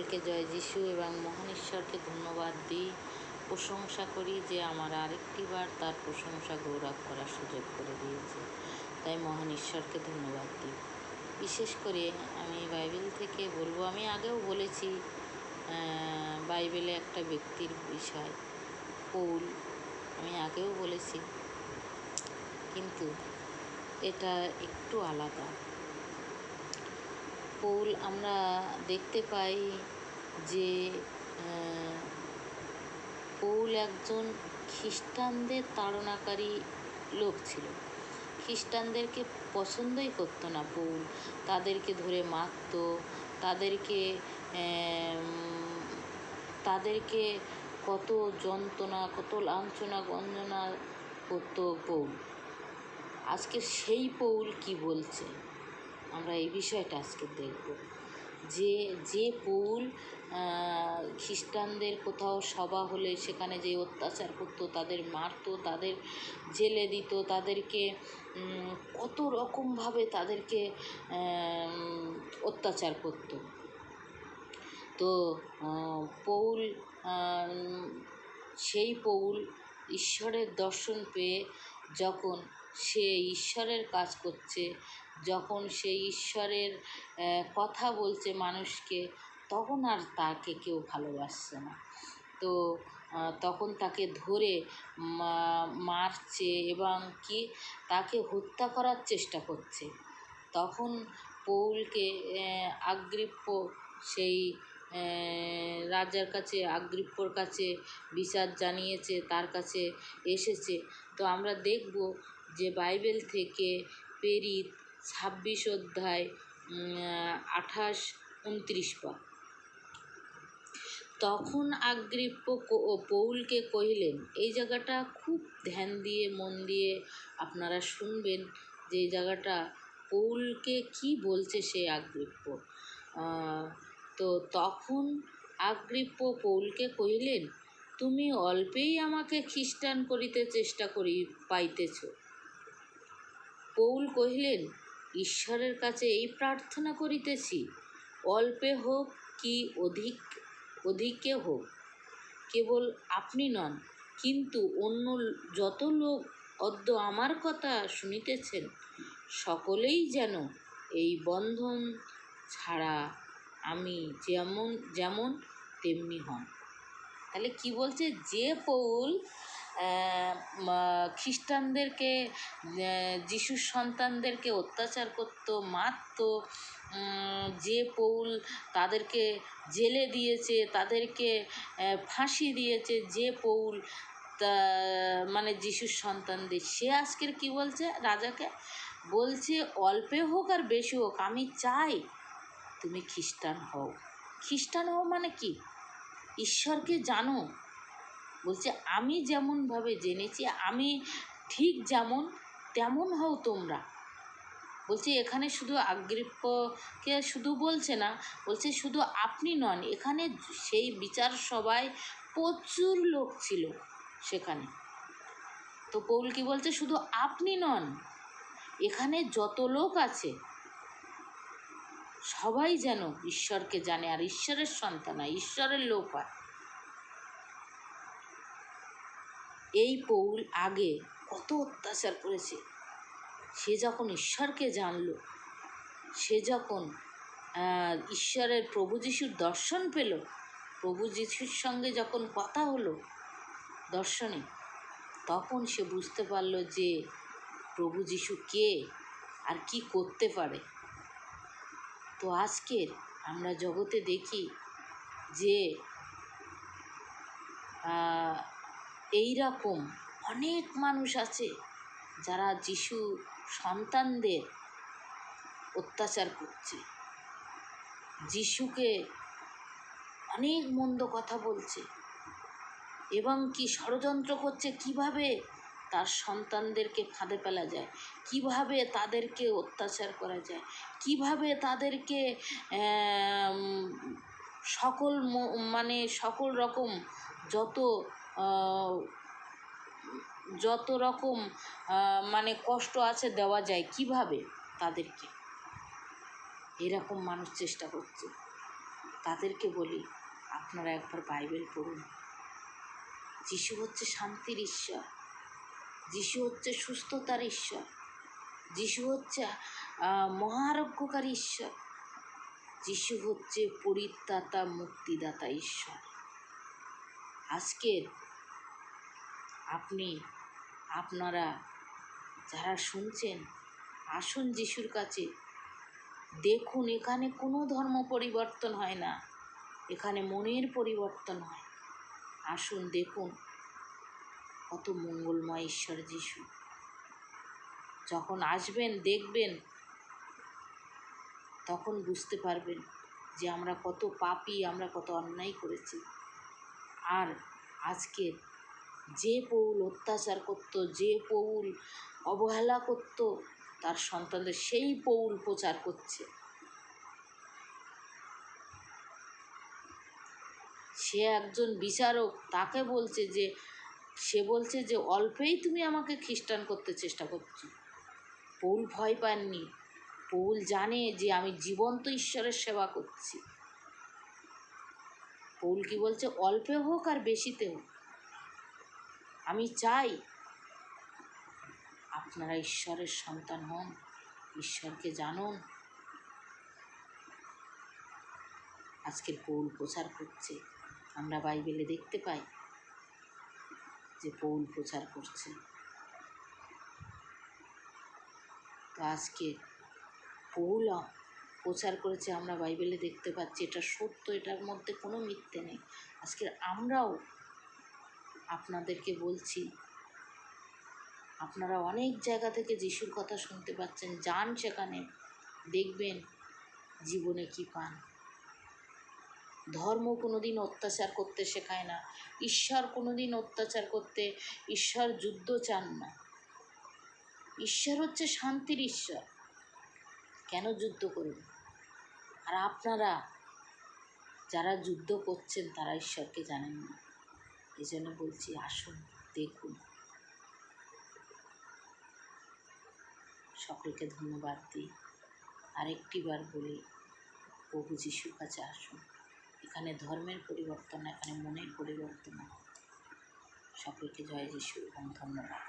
সকলকে জয় যিশু এবং মহান ঈশ্বরকে ধন্যবাদ দিই, প্রশংসা করি যে আমার আরেকটিবার তার প্রশংসা গৌরব করার সুযোগ করে দিয়েছে। তাই মহান ঈশ্বরকে ধন্যবাদ দিই। বিশেষ করে আমি বাইবেল থেকে বলবো, আমি আগেও বলেছি বাইবেলে একটা ব্যক্তির বিষয় পৌল, আমি আগেও বলেছি, কিন্তু এটা একটু আলাদা। পৌল আমরা দেখতে পাই যে পৌল একজন খ্রিস্টানদের তাড়নাকারী লোক ছিল। খ্রিস্টানদেরকে পছন্দই করতো না পৌল, তাদেরকে ধরে মারত, তাদেরকে কত যন্ত্রণা, কত লাঞ্ছনা গঞ্জনা করতো পৌল। আজকে সেই পৌল কি বলছে, আমরা এই বিষয়টা আজকে দেখব। যে পৌল খ্রিস্টানদের কোথাও সভা হলে সেখানে যে অত্যাচার করতো, তাদের মারতো, তাদের জেলে দিত, তাদেরকে কত রকমভাবে তাদেরকে অত্যাচার করতো। তো পৌল, সেই পৌল ঈশ্বরের দর্শন পেয়ে যখন সে ঈশ্বরের কাজ করছে, যখন সে ঈশ্বরের কথা বলছে মানুষকে, তখন আর তাকে কেউ ভালোবাসছে না। তো তখন তাকে ধরে মারছে এবং তাকে হত্যা করার চেষ্টা করছে। তখন পৌলকে আগ্রিপ্প, সেই রাজার কাছে, আগ্রিপ্পর কাছে বিচার জানিয়েছে, তার কাছে এসেছে। তো আমরা দেখব যে বাইবেল থেকে প্রেরিত 26 অধ্যায় 28-29 পদ। তখন আগ্রিপ্প পৌলকে কহিলেন, এই জায়গাটা খুব ধ্যান দিয়ে মন দিয়ে আপনারা শুনবেন যে এই জায়গাটা পৌলকে কি বলছে সে আগ্রিপ্প। তো তখন আগ্রিপ্প পৌলকে কহিলেন, তুমি অল্পেই আমাকে খ্রিস্টান করিতে চেষ্টা পাইতেছ। পৌল কহিলেন, ঈশ্বরের কাছে এই প্রার্থনা করিতেছি, অল্পে হোক কি অধিকে হোক, কেবল আপনি নন, কিন্তু অন্য যত লোক অদ্য আমার কথা শুনিতেছেন, সকলেই যেন এই বন্ধন ছাড়া আমি যেমন তেমনি হন। তাহলে কি বলছে, যে পৌল খ্রিস্টানদেরকে, যিশুর সন্তানদেরকে অত্যাচার করত, মারত, যে পৌল তাদেরকে জেলে দিয়েছে, তাদেরকে ফাঁসি দিয়েছে, যে পৌল মানে যিশুর সন্তানদের, সে আজকের কি বলছে, রাজাকে বলছে, অল্পে হোক আর বেশি হোক, আমি চাই তুমি খ্রিস্টান হও। খ্রিস্টান হও মানে কি, ঈশ্বরকে জানো। বলছে আমি যেমনভাবে জেনেছি, আমি ঠিক যেমন তেমন হও তোমরা। বলছে এখানে শুধু আগ্রিপ্পকে শুধু বলছে না, বলছে শুধু আপনি নন, এখানে সেই বিচার সভায় প্রচুর লোক ছিল সেখানে। তো পৌল কি বলছে, শুধু আপনি নন, এখানে যত লোক আছে সবাই যেন ঈশ্বরকে জানে আর ঈশ্বরের সন্তান হয়, ঈশ্বরের লোক হয়। এই পৌল আগে কত অত্যাচার করেছে, সে যখন ঈশ্বরকে জানলো, সে যখন ঈশ্বরের প্রভু যিশুর দর্শন পেল, প্রভু যিশুর সঙ্গে যখন কথা হলো দর্শনে, তখন সে বুঝতে পারল যে প্রভু যিশু কে আর কি করতে পারে। তো আজকের আমরা জগতে দেখি যে এই রকম অনেক মানুষ আছে যারা যিশু সন্তানদের অত্যাচার করছে, যিশুকে অনেক মন্দ কথা বলছে এবং কি ষড়যন্ত্র করছে, কিভাবে তার সন্তানদেরকে ফাঁদে ফেলা যায়, কিভাবে তাদেরকে অত্যাচার করা যায়, কিভাবে তাদেরকে সকল রকম যত রকম কষ্ট আছে দেওয়া যায়, কিভাবে তাদেরকে, এরকম মানুষ চেষ্টা করছে। তাদেরকে বলি, আপনারা একবার বাইবেল পড়ুন। যিশু হচ্ছে শান্তির ঈশ্বর, যিশু হচ্ছে সুস্থতার ঈশ্বর, যিশু হচ্ছে মহারোগ্যকারী ঈশ্বর, যিশু হচ্ছে পরিত্রাতা মুক্তিদাতা ঈশ্বর। আজকের আপনারা যারা শুনছেন, আসুন যিশুর কাছে। দেখুন, এখানে কোনো ধর্ম পরিবর্তন হয় না, এখানে মনের পরিবর্তন হয়। আসুন দেখুন, কত মঙ্গলময় ঈশ্বর যিশু। যখন আসবেন দেখবেন, তখন বুঝতে পারবেন যে আমরা কত পাপী, আমরা কত অন্যায় করেছি। আর আজকে যে পৌল অত্যাচার করত, যে পৌল অবহেলা করত তার সন্তানদের, সেই পৌল প্রচার করছে। সে একজন বিচারক, তাকে বলছে যে, সে বলছে যে অল্পেই তুমি আমাকে খ্রিস্টান করতে চেষ্টা করছো। পৌল ভয় পাননি, পৌল জানে যে আমি জীবন্ত ঈশ্বরের সেবা করছি। পৌল কি বলছে, অল্পে হোক আর বেশিতে হোক, আমি চাই আপনারা ঈশ্বরের সন্তান হন, ঈশ্বরকে জানুন। আজকের পৌল প্রচার করছে, আমরা বাইবেলে দেখতে পাই যে পৌল প্রচার করছে। তো আজকে পৌল প্রচার করেছে, আমরা বাইবেলে দেখতে পাচ্ছি, এটা সত্য, এটার মধ্যে কোনো মিথ্যে নেই। আজকে আমরাও আপনাদেরকে বলছি, আপনারা অনেক জায়গা থেকে যিশুর কথা শুনতে পাচ্ছেন, যান সেখানে, দেখবেন জীবনে কি পান। ধর্ম কোনো দিন অত্যাচার করতে শেখায় না, ঈশ্বর কোনো দিন অত্যাচার করতে, ঈশ্বর যুদ্ধ চান না। ঈশ্বর হচ্ছে শান্তির ঈশ্বর, কেন যুদ্ধ করবেন? আর আপনারা যারা যুদ্ধ করছেন তারা ঈশ্বরকে জানেন না। এই জন্য বলছি, আসুন দেখুন। সকলকে ধন্যবাদ দিই। আরেকটিবার বলি, প্রভু যিশুর কাছে আসুন। এখানে ধর্মের পরিবর্তন, এখানে মনের পরিবর্তন। সকলকে জয় যিশু এবং ধন্যবাদ।